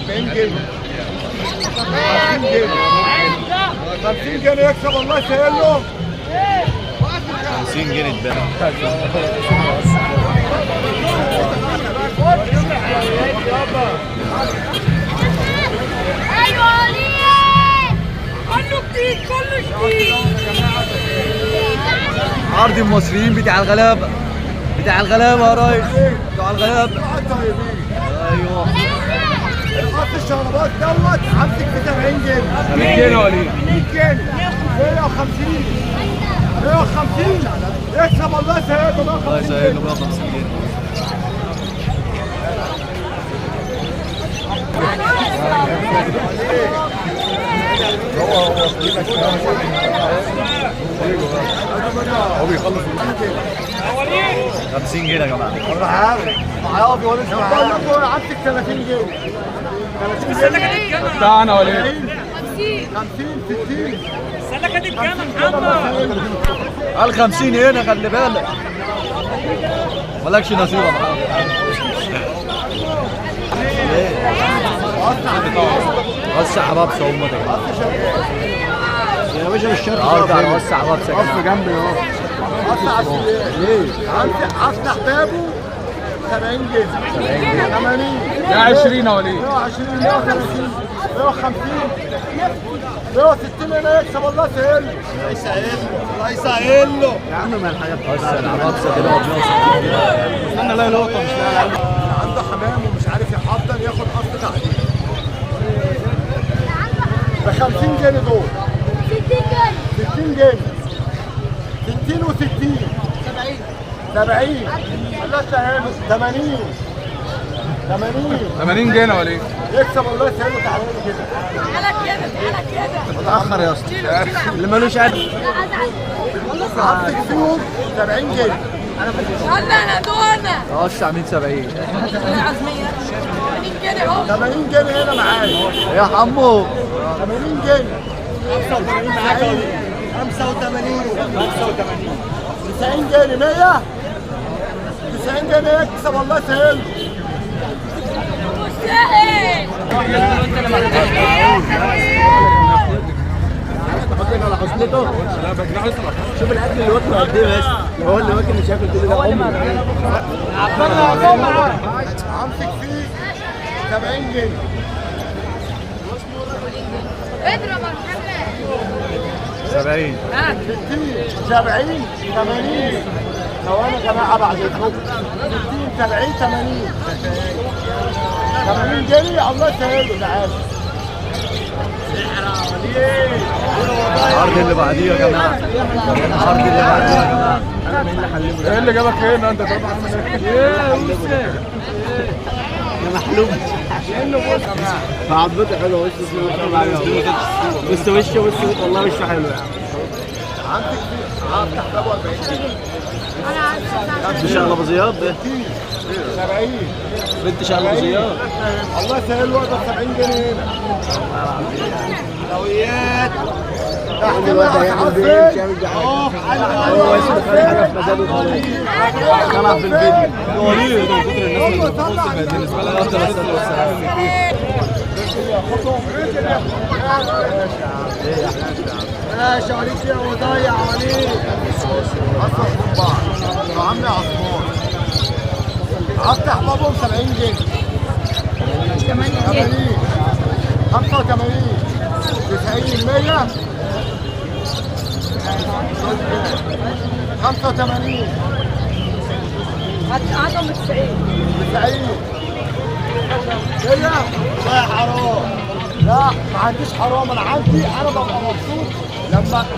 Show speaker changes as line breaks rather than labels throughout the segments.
40 جنيه 50 جنيه 50 جنيه يكسب الله يسهل له
50 جنيه اتباع.
ايوه ليه كله جديد كله جديد.
عرض المصريين بتاع الغلابه يا ريس بتاع الغلابه. ايوه
خط الشربات دوت عندك ب 70 جنيه
70 جنيه ولا ايه؟
100 جنيه 150 150 يكسب الله يسهل له
الله يسهل له 150 جنيه.
هو بيخلص
50 جنيه يا جماعه.
معايا بيقول لك عندك 30 جنيه 30 جنيه
بتاعنا ولا ايه؟
50 60
السلكه دي بكام يا محمد؟
قال 50 هنا خلي بالك مالكش نصيب يا محمد. وسع حبابسه هم ده
يا باشا مش شرط
عرض على وسع حبابسه
اقف جنبي اهو افتح ليه؟ افتح بابه 70 جنيه 80
ده 20 ولا ايه؟
120 130 150 160 هنا يكسب الله يسهل له الله يسهل له يا عم ما الحاجات
وسع الحبابسه كده 160 جنيه.
استنى لا لقطه مش لاقي عنده حمام ومش عارف يحضر ياخد قسط تعديل ب 50 جنيه دول 60 جنيه 60 و60 70 الله يسهل له 80
80 جنيه ولا ايه؟
يكسب الله يسهل له تعالى كده
تعالى كده
متاخر يا اسطى اللي ملوش قد
عندك فيهم 70 جنيه
انا دورنا
وسع 170
العزميه 80 جنيه اهو
80 جنيه هنا معايا
يا حمو
80 جنيه 85 معايا 85 90 جنيه 100 90 جنيه يكسب الله يسهل
مستاهل
حطينا على حصلته شوف الاكل اللي واكله قد ايه بس لو هو اللي واكل مش هياكل كل ده امسك فيه 70 جنيه
اضرب يا محمد
70
60 70 80 ثواني يا جماعه بعد الفوق 60 70 80 80 جنيه الله يسهل له تعالى
العرض اللي بعديه يا جماعه. العرض اللي بعديه يا جماعه.
ايه اللي جابك هنا انت طبعا يا محلوب فعضته حلوه وش بص وشه والله وشه حلو يعني عندك افتح بابه 40
بنت شغله ابو زياد ده
70
بنت شغله ابو زياد.
الله يسهل له 70 جنيه هنا حلويات تحت الواد
هو اسمه خالد حاجه في مزاجه طلع في الفيديو هو ليه من كتر الناس اللي بتبص بالنسبه لها افضل الصلاه والسلام.
ماشي عليك يا وضايع عليك اصلا من بعض يا عم عصفور افتح بابهم 70 جنيه 80 85 90 100 85
هاتهم 90
90 كده لا حرام لا ما عنديش حرام انا عندي انا ببقى مبسوط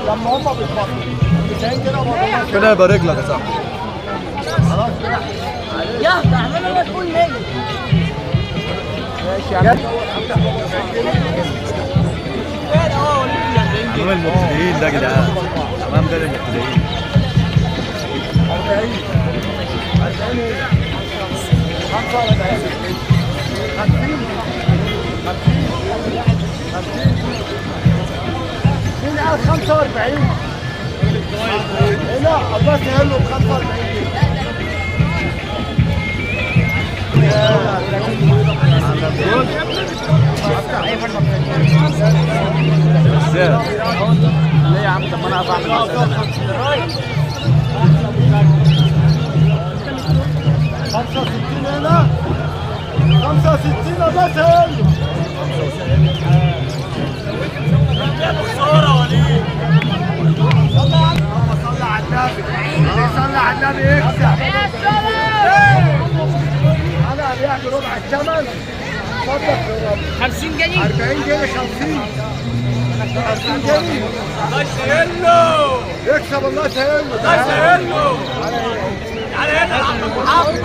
لما هم بيتفرجوا 90 كده والله
كده يبارك لك يا صاحبي.
خلاص كده
يلا اعملوا لك كل ليله
ماشي يا عم
حمام المبتدئين ده يا جدعان. حمام ده للمبتدئين.
40 45 50 مين قال 45 هنا الله يسهل له ب 45 يا
ازاي؟ ليه يا عم؟ طب ما انا هعرف اعمل مسألة.
65 هنا 65 ده سهل. صورة وليد. صلى على النبي. صلى على النبي يكسب. انا هبيعك ربع الثمن. اتفضل
50 جنيه
40 جنيه 50 جنيه.
الله يسهل له.
يكسب الله يسهل له.
الله يسهل له. على هنا يا عم محمد.